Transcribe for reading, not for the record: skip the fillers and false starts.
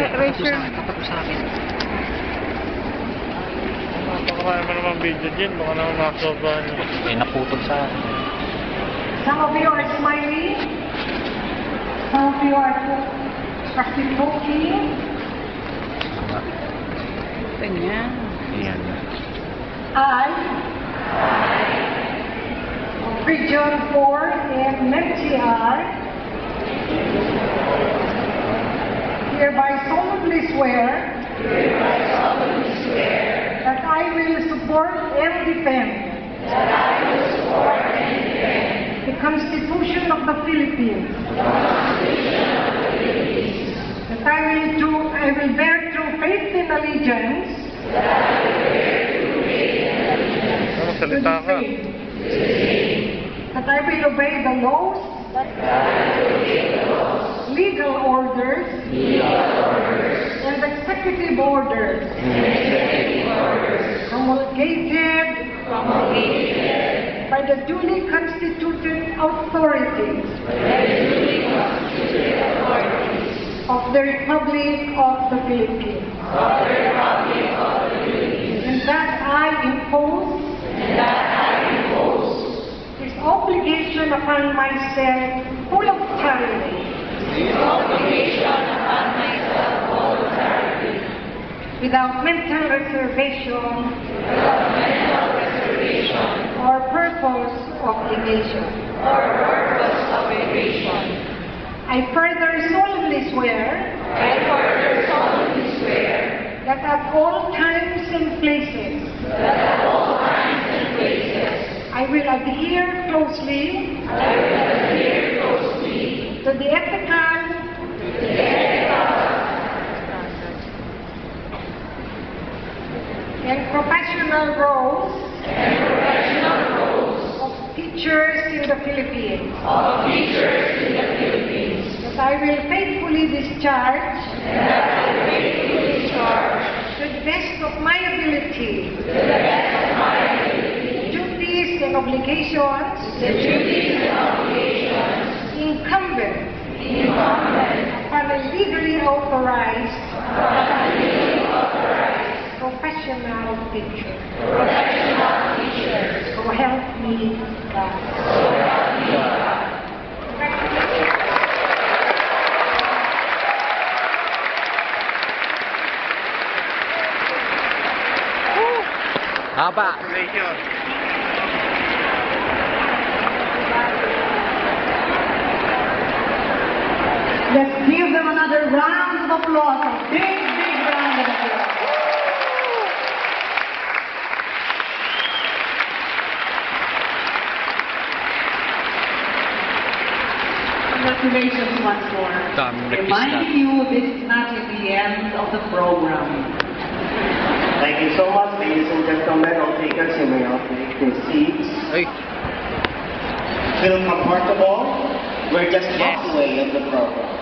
treasure. Tapat mo sa akin. Napakarami mo naman video din. Baka naman makasobrahan nyo. May naputol sa akin. Some of you are smiling. Some of you are practicing. Ganyan. Ayan. I, of Region 4 and MTR, hereby solemnly swear that I will support and defend the Constitution of the Philippines, that I will bear true faith and allegiance Ano, salita ka? that I will obey the laws, legal orders, and executive orders promulgated by the duly constituted authorities of the Republic of the Philippines. And that I impose this obligation upon myself full of charity, without mental reservation or purpose of evasion. I further solemnly swear that at all times and places I will adhere closely to the ethical and professional roles of teachers in the Philippines. That I will faithfully discharge to the best of my ability duties and obligations incumbent upon a legally authorized professional teacher. So help me God. Haba! Congratulations. Let's give them another round of applause. A big, big round of applause. Congratulations once more. Reminding you, this is not yet the end of the program. Thank you so much, ladies and gentlemen. All takers, you may all take your seats. Ay! Feel comfortable. We're just halfway of the program.